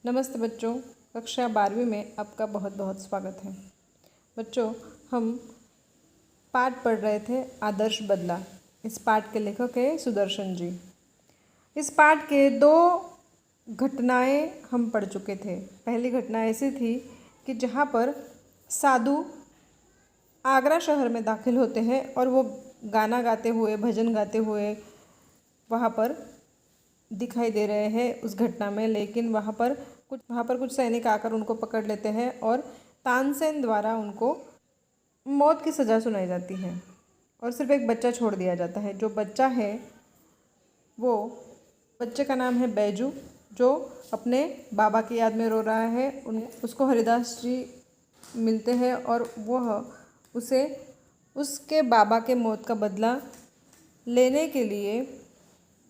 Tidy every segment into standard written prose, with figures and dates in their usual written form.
नमस्ते बच्चों, कक्षा 12वीं में आपका बहुत बहुत स्वागत है। बच्चों, हम पाठ पढ़ रहे थे आदर्श बदला। इस पाठ के लेखक है सुदर्शन जी। इस पाठ के 2 घटनाएं हम पढ़ चुके थे। पहली घटना ऐसी थी कि जहाँ पर साधु आगरा शहर में दाखिल होते हैं और वो गाना गाते हुए, भजन गाते हुए वहाँ पर दिखाई दे रहे हैं उस घटना में। लेकिन वहाँ पर कुछ सैनिक आकर उनको पकड़ लेते हैं और तानसेन द्वारा उनको मौत की सज़ा सुनाई जाती है और सिर्फ एक बच्चा छोड़ दिया जाता है। जो बच्चा है वो बच्चे का नाम है बैजू, जो अपने बाबा की याद में रो रहा है। उसको हरिदास जी मिलते हैं और वह उसे उसके बाबा के मौत का बदला लेने के लिए,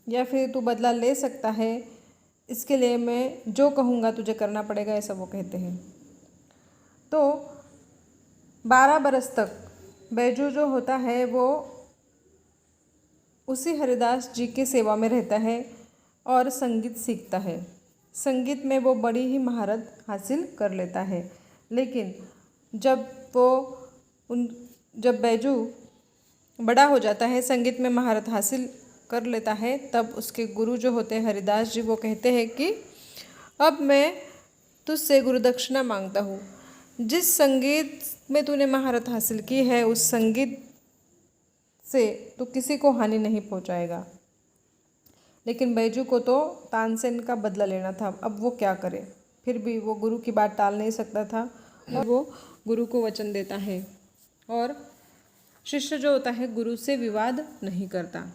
या फिर तू बदला ले सकता है, इसके लिए मैं जो कहूँगा तुझे करना पड़ेगा, ऐसा वो कहते हैं। तो 12 बरस तक बैजू जो होता है वो उसी हरिदास जी की सेवा में रहता है और संगीत सीखता है। संगीत में वो बड़ी ही महारत हासिल कर लेता है। लेकिन जब बैजू बड़ा हो जाता है, संगीत में महारत हासिल कर लेता है, तब उसके गुरु जो होते हैं हरिदास जी, वो कहते हैं कि अब मैं तुझसे गुरुदक्षिणा मांगता हूँ। जिस संगीत में तूने महारत हासिल की है उस संगीत से तू किसी को हानि नहीं पहुँचाएगा। लेकिन बैजू को तो तानसेन का बदला लेना था। अब वो क्या करे? फिर भी वो गुरु की बात टाल नहीं सकता था और वो गुरु को वचन देता है और शिष्य जो होता है गुरु से विवाद नहीं करता।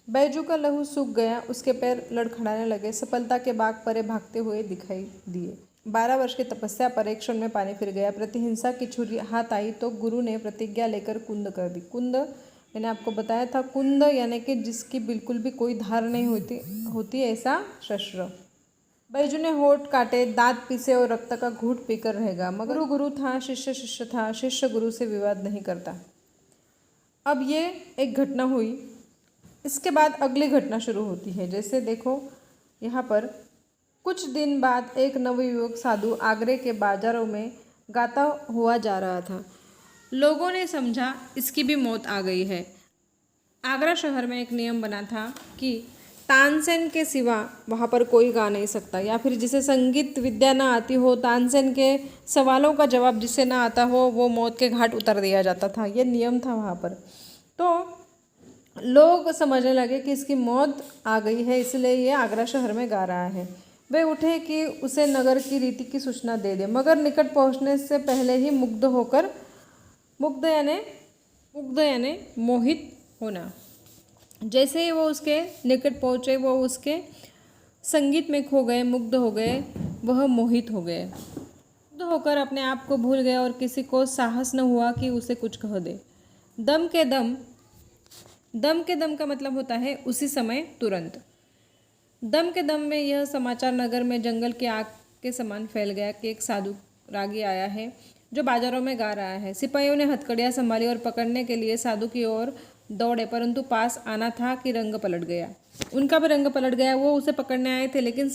बैजू का लहू सूख गया, उसके पैर लड़खड़ाने लगे, सफलता के बाग परे भागते हुए दिखाई दिए। 12 वर्ष की तपस्या पर एक क्षण में पानी फिर गया। प्रतिहिंसा की छुरी हाथ आई तो गुरु ने प्रतिज्ञा लेकर कुंद कर दी। कुंद मैंने आपको बताया था, कुंद यानी कि जिसकी बिल्कुल भी कोई धार नहीं होती ऐसा शस्त्र। बैजू ने होठ काटे, दांत पीसे और रक्त का घूंट पीकर रहेगा। मगर गुरु था, शिष्य शिष्य था, शिष्य गुरु से विवाद नहीं करता। अब ये एक घटना हुई। इसके बाद अगली घटना शुरू होती है। जैसे देखो यहाँ पर कुछ दिन बाद एक नवयुवक साधु आगरे के बाजारों में गाता हुआ जा रहा था। लोगों ने समझा इसकी भी मौत आ गई है। आगरा शहर में एक नियम बना था कि तानसेन के सिवा वहाँ पर कोई गा नहीं सकता, या फिर जिसे संगीत विद्या ना आती हो, तानसेन के सवालों का जवाब जिसे ना आता हो, वो मौत के घाट उतर दिया जाता था। ये नियम था वहाँ पर। तो लोग समझने लगे कि इसकी मौत आ गई है, इसलिए ये आगरा शहर में गा रहा है। वे उठे कि उसे नगर की रीति की सूचना दे दे, मगर निकट पहुंचने से पहले ही मुग्ध यानी मोहित होना। जैसे ही वो उसके निकट पहुँचे, वो उसके संगीत में खो गए, मुग्ध हो गए, वह मोहित हो गए। मुग्ध होकर अपने आप को भूल गए और किसी को साहस न हुआ कि उसे कुछ कह दे। दम के दम का मतलब होता है उसी समय, तुरंत। दम के दम में यह समाचार नगर में जंगल की आग के समान फैल गया कि एक साधु रागी आया है जो बाजारों में गा रहा है। सिपाहियों ने हथकड़ियाँ संभाली और पकड़ने के लिए साधु की ओर दौड़े, परंतु पास आना था कि रंग पलट गया। उनका भी रंग पलट गया। वो उसे पकड़ने आए थे, लेकिन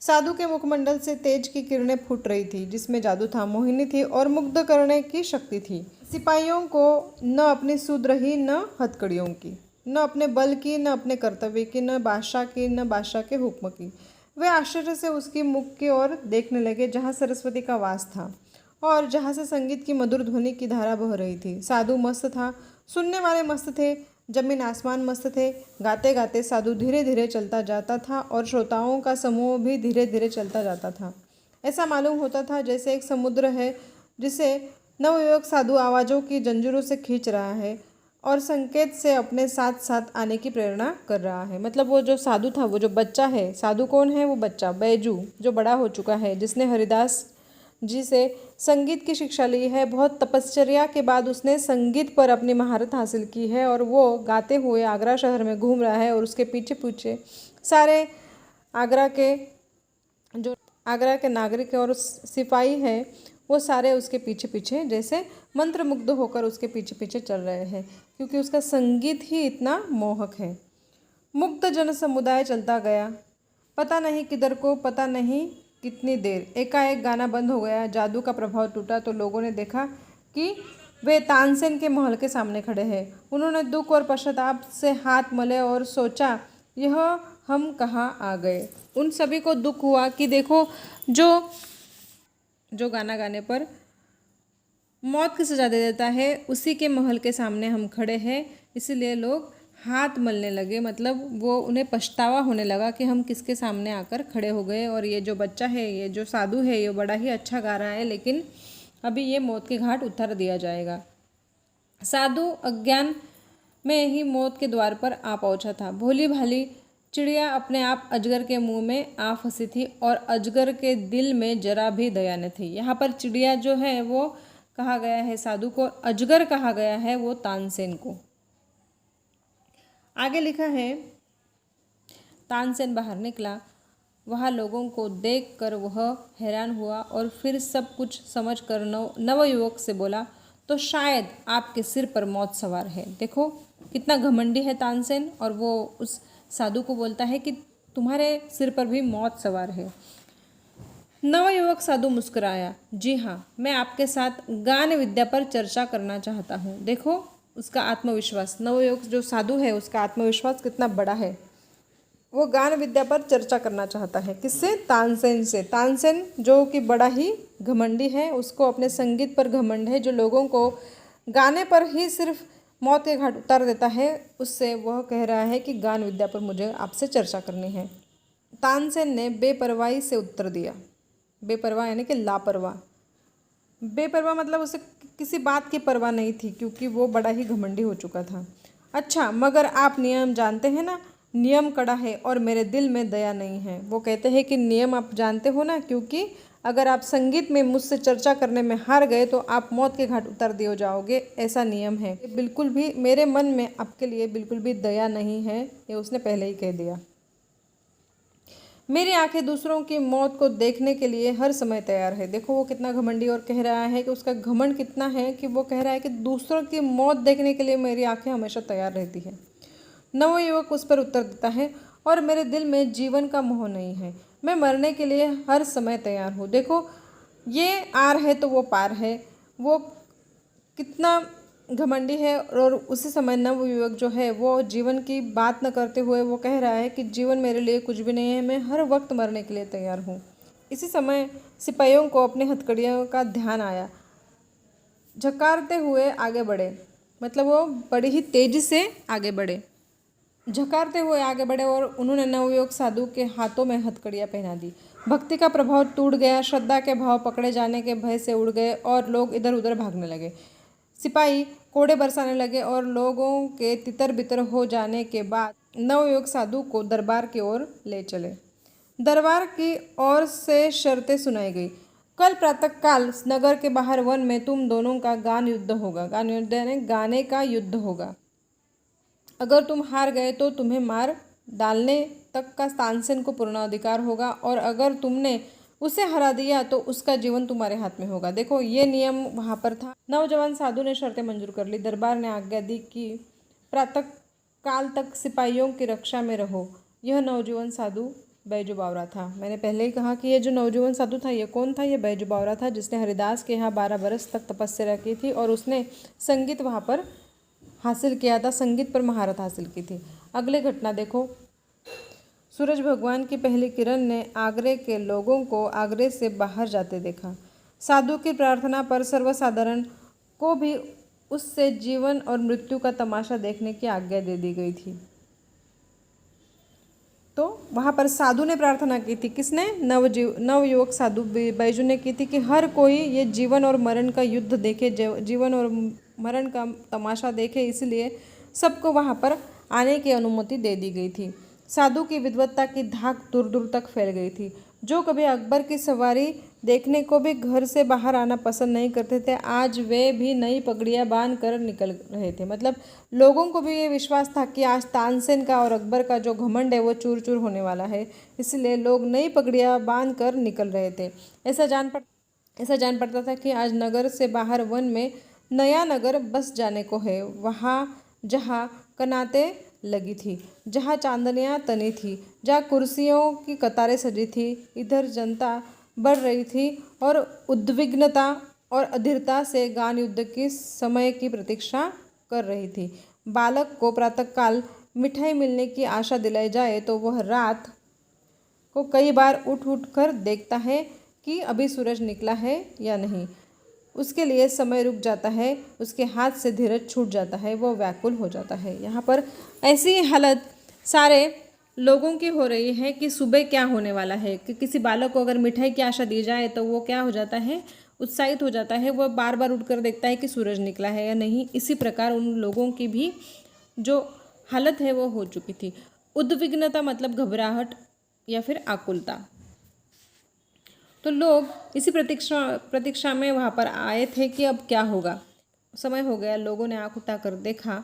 साधु के मुखमंडल से तेज की किरणें फूट रही थी, जिसमें जादू था, मोहिनी थी और मुग्ध करने की शक्ति थी। सिपाहियों को न अपनी सुध रही, न हथकड़ियों की, न अपने बल की, न अपने कर्तव्य की, न बादशाह की, न बादशाह के हुक्म की। वे आश्चर्य से उसकी मुख की ओर देखने लगे, जहाँ सरस्वती का वास था और जहाँ से संगीत की मधुर ध्वनि की धारा बह रही थी। साधु मस्त था, सुनने वाले मस्त थे, जमीन आसमान मस्त थे। गाते गाते साधु धीरे धीरे चलता जाता था और श्रोताओं का समूह भी धीरे धीरे चलता जाता था। ऐसा मालूम होता था जैसे एक समुद्र है जिसे नवयुवक साधु आवाज़ों की जंजीरों से खींच रहा है और संकेत से अपने साथ साथ आने की प्रेरणा कर रहा है। मतलब वो जो साधु था, वो जो बच्चा है, साधु कौन है? वो बच्चा बैजू, जो बड़ा हो चुका है, जिसने हरिदास जी से संगीत की शिक्षा ली है। बहुत तपश्चर्या के बाद उसने संगीत पर अपनी महारत हासिल की है और वो गाते हुए आगरा शहर में घूम रहा है और उसके पीछे पीछे सारे आगरा के नागरिक और सिपाही हैं, वो सारे उसके पीछे पीछे जैसे मंत्रमुग्ध होकर उसके पीछे पीछे चल रहे हैं, क्योंकि उसका संगीत ही इतना मोहक है। मुग्ध जन समुदाय चलता गया। पता नहीं किधर को, पता नहीं कितनी देर। एकाएक गाना बंद हो गया, जादू का प्रभाव टूटा तो लोगों ने देखा कि वे तानसेन के महल के सामने खड़े हैं। उन्होंने दुख और पश्चाताप से हाथ मले और सोचा, यह हम कहाँ आ गए। उन सभी को दुख हुआ कि देखो, जो गाना गाने पर मौत की सज़ा दे देता है, उसी के महल के सामने हम खड़े हैं। इसीलिए लोग हाथ मलने लगे, मतलब वो उन्हें पछतावा होने लगा कि हम किसके सामने आकर खड़े हो गए। और ये जो बच्चा है, ये जो साधु है, ये बड़ा ही अच्छा गा रहा है, लेकिन अभी ये मौत के घाट उतार दिया जाएगा। साधु अज्ञान में ही मौत के द्वार पर आ पहुंचा था। भोली भाली चिड़िया अपने आप अजगर के मुंह में आ फंसी थी और अजगर के दिल में जरा भी दया न थी। यहाँ पर चिड़िया जो है वो कहा गया है साधु को, अजगर कहा गया है वो तानसेन को। आगे लिखा है, तानसेन बाहर निकला। वहाँ लोगों को देखकर वह हैरान हुआ और फिर सब कुछ समझकर नवयुवक से बोला, तो शायद आपके सिर पर मौत सवार है। देखो कितना घमंडी है तानसेन, और वो उस साधु को बोलता है कि तुम्हारे सिर पर भी मौत सवार है। नवयुवक साधु मुस्कुराया, जी हाँ, मैं आपके साथ गान विद्या पर चर्चा करना चाहता हूँ। देखो उसका आत्मविश्वास, नवयुवक जो साधु है उसका आत्मविश्वास कितना बड़ा है। वो गान विद्या पर चर्चा करना चाहता है, किससे? तानसेन से। तानसेन जो कि बड़ा ही घमंडी है, उसको अपने संगीत पर घमंड है, जो लोगों को गाने पर ही सिर्फ मौत के घाट उतार देता है, उससे वह कह रहा है कि गान विद्या पर मुझे आपसे चर्चा करनी है। तानसेन ने बेपरवाही से उत्तर दिया। बेपरवाह यानी कि लापरवाह। बेपरवाह मतलब उसे किसी बात की परवाह नहीं थी, क्योंकि वो बड़ा ही घमंडी हो चुका था। अच्छा, मगर आप नियम जानते हैं ना? नियम कड़ा है और मेरे दिल में दया नहीं है। वो कहते हैं कि नियम आप जानते हो ना, क्योंकि अगर आप संगीत में मुझसे चर्चा करने में हार गए तो आप मौत के घाट उतर दिए जाओगे, ऐसा नियम है। बिल्कुल भी मेरे मन में आपके लिए बिल्कुल भी दया नहीं है, ये उसने पहले ही कह दिया। मेरी आंखें दूसरों की मौत को देखने के लिए हर समय तैयार है। देखो वो कितना घमंडी, और कह रहा है कि उसका घमंड कितना है कि वो कह रहा है कि दूसरों की मौत देखने के लिए मेरी आंखें हमेशा तैयार रहती है। नवयुवक उस पर उत्तर देता है, और मेरे दिल में जीवन का मोह नहीं है, मैं मरने के लिए हर समय तैयार हूँ। देखो ये आर है तो वो पार है, वो कितना घमंडी है। और उसी समय नवयुवक जो है वो जीवन की बात न करते हुए वो कह रहा है कि जीवन मेरे लिए कुछ भी नहीं है, मैं हर वक्त मरने के लिए तैयार हूँ। इसी समय सिपाहियों को अपनी हथकड़ियों का ध्यान आया, झकारते हुए आगे बढ़े, मतलब वो बड़ी ही तेजी से आगे बढ़े, झकारते हुए आगे बढ़े, और उन्होंने नवयुवक साधु के हाथों में हथकड़ियाँ पहना दी। भक्ति का प्रभाव टूट गया, श्रद्धा के भाव पकड़े जाने के भय से उड़ गए और लोग इधर उधर भागने लगे। सिपाही कोड़े बरसाने लगे और लोगों के तितर बितर हो जाने के बाद नवयुवक साधु को दरबार की ओर ले चले। दरबार की ओर से शर्तें सुनाई गई। कल प्रातःकाल नगर के बाहर वन में तुम दोनों का गान युद्ध होगा। गान युद्ध यानी गाने का युद्ध होगा। अगर तुम हार गए तो तुम्हें मार डालने तक का तानसेन को पूर्ण अधिकार होगा, और अगर तुमने उसे हरा दिया तो उसका जीवन तुम्हारे हाथ में होगा। देखो ये नियम वहाँ पर था। नौजवान साधु ने शर्तें मंजूर कर ली। दरबार ने आज्ञा दी कि प्रातः काल तक सिपाहियों की रक्षा में रहो। यह नौजवान साधु बैजू बावरा था। मैंने पहले ही कहा कि ये जो नौजवान साधु था ये कौन था? ये बैजू बावरा था, जिसने हरिदास के यहाँ 12 बरस तक तपस्या की थी और उसने संगीत वहाँ पर हासिल किया था, संगीत पर महारत हासिल की थी। अगले घटना देखो। सूरज भगवान की पहली किरण ने आगरे के लोगों को आगरे से बाहर जाते देखा। साधु की प्रार्थना पर सर्वसाधारण को भी उससे जीवन और मृत्यु का तमाशा देखने की आज्ञा दे दी गई थी। तो वहाँ पर साधु ने प्रार्थना की थी। किसने? नवयुवक साधु बैजू ने की थी कि हर कोई ये जीवन और मरण का युद्ध देखे, जीवन और मरण का तमाशा देखे, इसलिए सबको वहाँ पर आने की अनुमति दे दी गई थी। साधु की विद्वत्ता की धाक दूर दूर तक फैल गई थी। जो कभी अकबर की सवारी देखने को भी घर से बाहर आना पसंद नहीं करते थे, आज वे भी नई पगड़ियाँ बांध कर निकल रहे थे। मतलब लोगों को भी ये विश्वास था कि आज तानसेन का और अकबर का जो घमंड है वो चूर चूर होने वाला है, इसलिए लोग नई पगड़ियाँ बांध कर निकल रहे थे। ऐसा जान पड़ता था कि आज नगर से बाहर वन में नया नगर बस जाने को है, वहाँ जहाँ कनाते लगी थी, जहाँ चांदनियाँ तनी थी, जहाँ कुर्सियों की कतारें सजी थी। इधर जनता बढ़ रही थी और उद्विग्नता और अधीरता से गान युद्ध की समय की प्रतीक्षा कर रही थी। बालक को प्रातःकाल मिठाई मिलने की आशा दिलाई जाए तो वह रात को कई बार उठ उठ कर देखता है कि अभी सूरज निकला है या नहीं। उसके लिए समय रुक जाता है, उसके हाथ से धीरज छूट जाता है, वो व्याकुल हो जाता है। यहाँ पर ऐसी हालत सारे लोगों की हो रही है कि सुबह क्या होने वाला है, कि किसी बालक को अगर मिठाई की आशा दी जाए तो वो क्या हो जाता है, उत्साहित हो जाता है, वो बार बार उठकर देखता है कि सूरज निकला है या नहीं। इसी प्रकार उन लोगों की भी जो हालत है वो हो चुकी थी। उद्विग्नता मतलब घबराहट या फिर आकुलता। तो लोग इसी प्रतीक्षा में वहाँ पर आए थे कि अब क्या होगा। समय हो गया, लोगों ने आंख उठाकर देखा।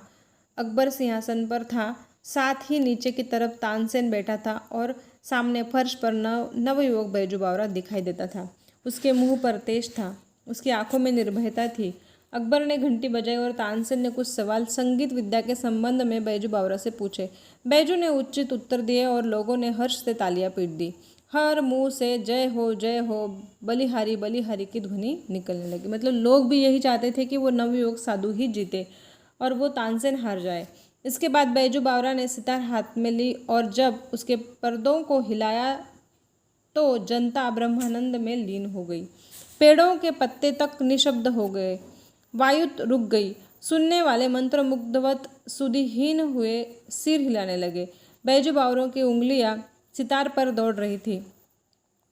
अकबर सिंहासन पर था, साथ ही नीचे की तरफ तानसेन बैठा था और सामने फर्श पर नवयुवक बैजू बावरा दिखाई देता था। उसके मुंह पर तेज था, उसकी आंखों में निर्भयता थी। अकबर ने घंटी बजाई और तानसेन ने कुछ सवाल संगीत विद्या के संबंध में बैजू बावरा से पूछे। बैजू ने उचित उत्तर दिए और लोगों ने हर्ष से तालियां पीट दी। हर मुंह से जय हो बलिहारी की ध्वनि निकलने लगी। मतलब लोग भी यही चाहते थे कि वो नवयुवक साधु ही जीते और वो तानसेन हार जाए। इसके बाद बैजू बावरा ने सितार हाथ में ली और जब उसके पर्दों को हिलाया तो जनता ब्रह्मानंद में लीन हो गई। पेड़ों के पत्ते तक निशब्द हो गए, वायु रुक गई। सुनने वाले मंत्रमुग्धवत सुधिहीन हुए सिर हिलाने लगे। बैजू बावरों की उंगलियां सितार पर दौड़ रही थी,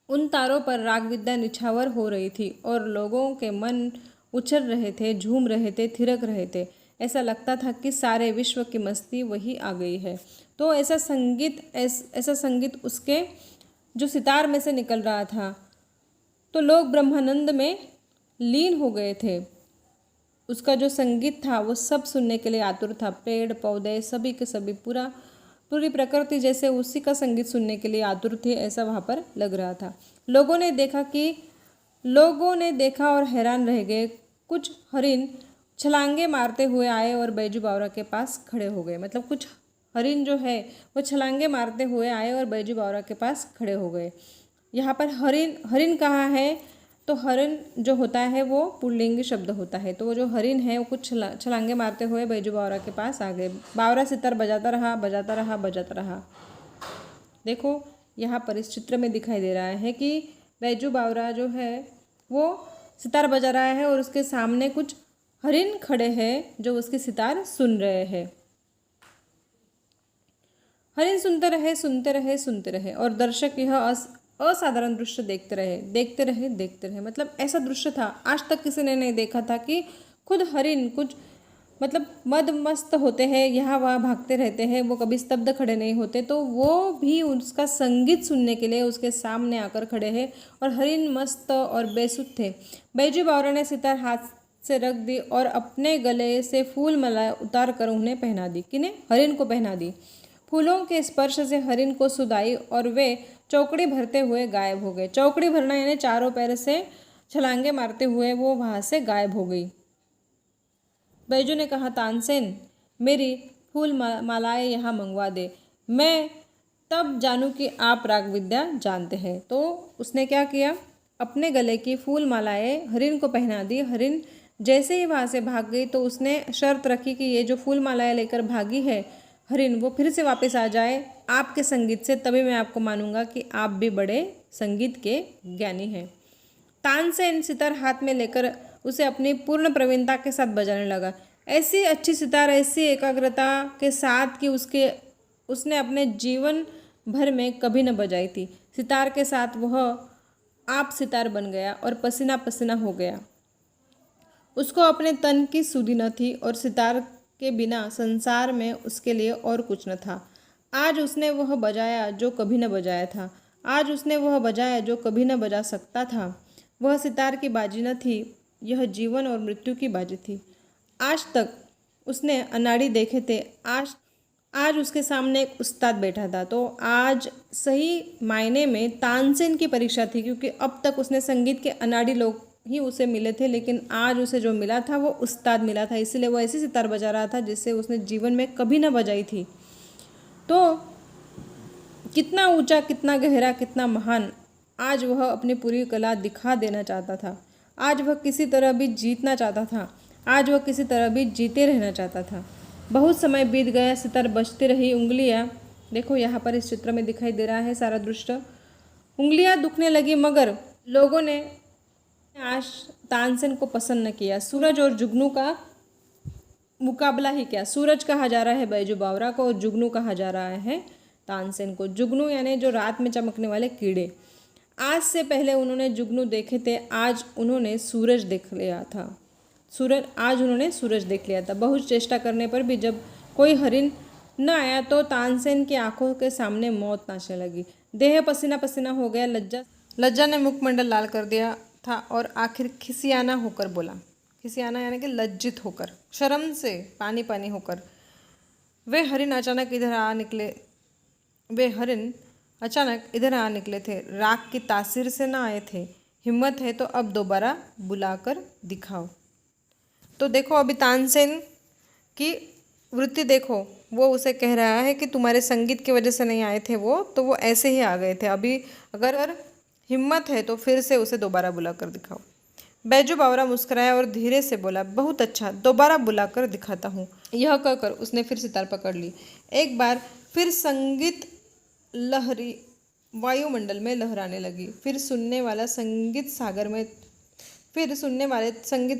उन तारों पर राग विद्या निछावर हो रही थी और लोगों के मन उछल रहे थे, झूम रहे थे, थिरक रहे थे। ऐसा लगता था कि सारे विश्व की मस्ती वही आ गई है। तो ऐसा संगीत उसके जो सितार में से निकल रहा था, तो लोग ब्रह्मानंद में लीन हो गए थे। उसका जो संगीत था वो सब सुनने के लिए आतुर था। पेड़ पौधे सभी के सभी पूरी प्रकृति जैसे उसी का संगीत सुनने के लिए आतुर थी, ऐसा वहाँ पर लग रहा था। लोगों ने देखा और हैरान रह गए। कुछ हरिन छलांगे मारते हुए आए और बैजू बावरा के पास खड़े हो गए। मतलब कुछ हरिन जो है वो छलांगे मारते हुए आए और बैजू बावरा के पास खड़े हो गए। यहाँ पर हरिन कहाँ है, तो हरिन जो होता है वो पुल्लिंगी शब्द होता है। तो वो जो हरिन है वो कुछ छलांगे मारते हुए बैजू बावरा के पास आ गए। बावरा सितार बजाता रहा। देखो यहाँ पर इस चित्र में दिखाई दे रहा है कि बैजू बावरा जो है वो सितार बजा रहा है और उसके सामने कुछ हरिन खड़े हैं जो उसकी सितार सुन रहे हैं। हरिन सुनते रहे और दर्शक यह असाधारण दृश्य देखते रहे। मतलब ऐसा दृश्य था, आज तक किसी ने नहीं देखा था कि खुद हरिन कुछ मतलब मदमस्त होते हैं, यहाँ वहाँ भागते रहते हैं, वो कभी स्तब्ध खड़े नहीं होते। तो वो भी उसका संगीत सुनने के लिए उसके सामने आकर खड़े हैं और हरिन मस्त और बेसुध थे। बैजू बावरा ने सितार हाथ से रख दी और अपने गले से फूल माला उतार कर उन्हें पहना दी। किन्हें? हरिन को पहना दी। फूलों के स्पर्श से हरिन को सुधाई और वे चौकड़ी भरते हुए गायब हो गए। चौकड़ी भरना यानी चारों पैर से छलांगे मारते हुए वो वहाँ से गायब हो गई। बैजू ने कहा, तानसेन मेरी फूल मालाएं यहाँ मंगवा दे, मैं तब जानूँ कि आप राग विद्या जानते हैं। तो उसने क्या किया, अपने गले की फूल मालाएं हरिन को पहना दी। हरिन जैसे ही वहाँ से भाग गई तो उसने शर्त रखी कि ये जो फूल मालाएं लेकर भागी है हरिन, वो फिर से वापस आ जाए आपके संगीत से, तभी मैं आपको मानूंगा कि आप भी बड़े संगीत के ज्ञानी हैं। तानसेन सितार हाथ में लेकर उसे अपनी पूर्ण प्रवीणता के साथ बजाने लगा। ऐसी अच्छी सितार, ऐसी एकाग्रता के साथ कि उसने अपने जीवन भर में कभी न बजाई थी। सितार के साथ वह आप सितार बन गया और पसीना पसीना हो गया। उसको अपने तन की सुधि न थी और सितार के बिना संसार में उसके लिए और कुछ न था। आज उसने वह बजाया जो कभी न बजाया था। आज उसने वह बजाया जो कभी न बजा सकता था। वह सितार की बाजी न थी, यह जीवन और मृत्यु की बाजी थी। आज तक उसने अनाड़ी देखे थे, आज उसके सामने एक उस्ताद बैठा था। तो आज सही मायने में तानसेन की परीक्षा थी, क्योंकि अब तक उसने संगीत के अनाड़ी लोग ही उसे मिले थे, लेकिन आज उसे जो मिला था वो उस्ताद मिला था। इसीलिए वो ऐसी सितार बजा रहा था जिससे उसने जीवन में कभी ना बजाई थी। तो कितना ऊंचा, कितना गहरा, कितना महान, आज वह अपनी पूरी कला दिखा देना चाहता था। आज वह किसी तरह भी जीतना चाहता था। आज वह किसी तरह भी जीते रहना चाहता था। बहुत समय बीत गया, सितार बजती रही, उंगलियां, देखो यहाँ पर इस चित्र में दिखाई दे रहा है सारा दृश्य, उंगलियां दुखने लगी, मगर लोगों ने आज तानसेन को पसंद न किया। सूरज और जुगनू का मुकाबला ही क्या, सूरज कहा जा रहा है बैजू बावरा को और जुगनू कहा जा रहा है तानसेन को। जुगनू यानी जो रात में चमकने वाले कीड़े। आज से पहले उन्होंने जुगनू देखे थे, आज उन्होंने सूरज देख लिया था। आज उन्होंने सूरज देख लिया था। बहुत चेष्टा करने पर भी जब कोई हरिण न आया तो तानसेन की आंखों के सामने मौत नाचने लगी। देह पसीना पसीना हो गया। लज्जा ने मुखमंडल लाल कर दिया था और आखिर खिसियाना होकर बोला, खिसियाना यानी कि लज्जित होकर, शर्म से पानी पानी होकर, वे हरिण अचानक इधर आ निकले थे। राख की तासीर से ना आए थे। हिम्मत है तो अब दोबारा बुलाकर दिखाओ। तो देखो अभी तानसेन की वृत्ति देखो, वो उसे कह रहा है कि तुम्हारे संगीत की वजह से नहीं आए थे वो, तो वो ऐसे ही आ गए थे। अभी अगर हिम्मत है तो फिर से उसे दोबारा बुलाकर दिखाओ। बैजू बावरा मुस्कुराया और धीरे से बोला, बहुत अच्छा, दोबारा बुलाकर दिखाता हूँ। यह कहकर उसने फिर सितार पकड़ ली। एक बार फिर संगीत लहरी वायुमंडल में लहराने लगी। फिर सुनने वाले संगीत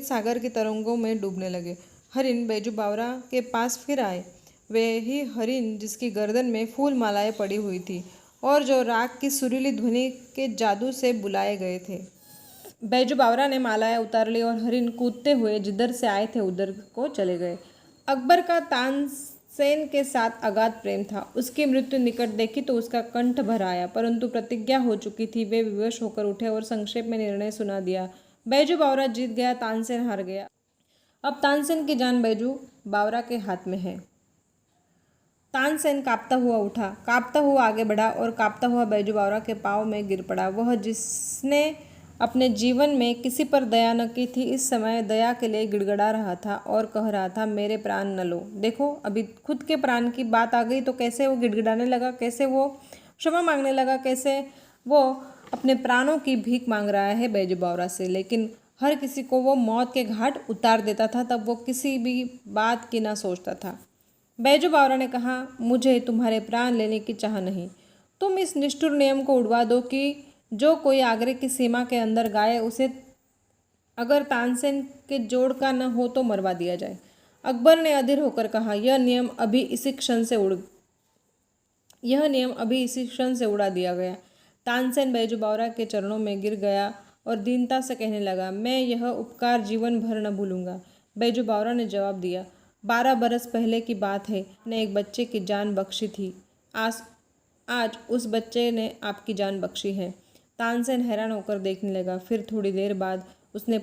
सागर की तरंगों में डूबने लगे। हरिण बैजू बावरा के पास फिर आए। वे ही हरिण जिसकी गर्दन में फूल मालाएं पड़ी हुई थी और जो राग की सुरीली ध्वनि के जादू से बुलाए गए थे। बैजू बावरा ने मालाएं उतार ली और हरिण कूदते हुए जिधर से आए थे उधर को चले गए। अकबर का तानसेन के साथ अगाध प्रेम था। उसकी मृत्यु निकट देखी तो उसका कंठ भर आया, परंतु प्रतिज्ञा हो चुकी थी। वे विवश होकर उठे और संक्षेप में निर्णय सुना दिया। बैजू बावरा जीत गया, तानसेन हार गया। अब तानसेन की जान बैजू बावरा के हाथ में है। तानसेन कांपता हुआ उठा, कांपता हुआ आगे बढ़ा और कांपता हुआ बैजू बावरा के पाँव में गिर पड़ा। वह जिसने अपने जीवन में किसी पर दया न की थी, इस समय दया के लिए गिड़गिड़ा रहा था और कह रहा था, मेरे प्राण न लो। देखो अभी खुद के प्राण की बात आ गई तो कैसे वो गिड़गिड़ाने लगा, कैसे वो क्षमा मांगने लगा, कैसे वो अपने प्राणों की भीख मांग रहा है बैजू बावरा से। लेकिन हर किसी को वो मौत के घाट उतार देता था, तब वो किसी भी बात की ना सोचता था। बैजू बावरा ने कहा, मुझे तुम्हारे प्राण लेने की चाह नहीं। तुम इस निष्ठुर नियम को उड़वा दो कि जो कोई आगरे की सीमा के अंदर गाए उसे अगर तानसेन के जोड़ का न हो तो मरवा दिया जाए। अकबर ने अधीर होकर कहा, यह नियम अभी इसी क्षण से उड़ा दिया गया। तानसेन बैजू बावरा के चरणों में गिर गया और दीनता से कहने लगा, मैं यह उपकार जीवन भर न भूलूंगा। बैजू बावरा ने जवाब दिया, 12 बरस पहले की बात है, ने एक बच्चे की जान बख्शी थी। आज उस बच्चे ने आपकी जान बख्शी है। तानसेन हैरान होकर देखने लगा। फिर थोड़ी देर बाद उसने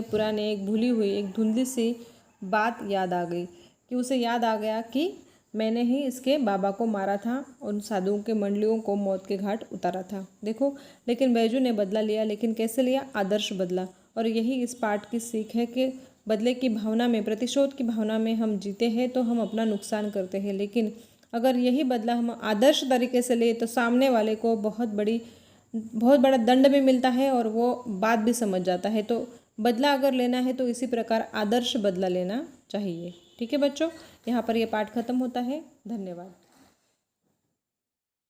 पुरानी एक भूली हुई, एक धुंधली सी बात याद आ गई कि उसे याद आ गया कि मैंने ही इसके बाबा को मारा था, उन साधुओं के मंडलियों को मौत के घाट उतारा था। देखो, लेकिन बैजू ने बदला लिया। लेकिन कैसे लिया? आदर्श बदला। और यही इस पाठ की सीख है कि बदले की भावना में, प्रतिशोध की भावना में हम जीते हैं तो हम अपना नुकसान करते हैं। लेकिन अगर यही बदला हम आदर्श तरीके से ले तो सामने वाले को बहुत बड़ा दंड भी मिलता है और वो बात भी समझ जाता है। तो बदला अगर लेना है तो इसी प्रकार आदर्श बदला लेना चाहिए। ठीक है बच्चों, यहाँ पर यह पाठ खत्म होता है। धन्यवाद।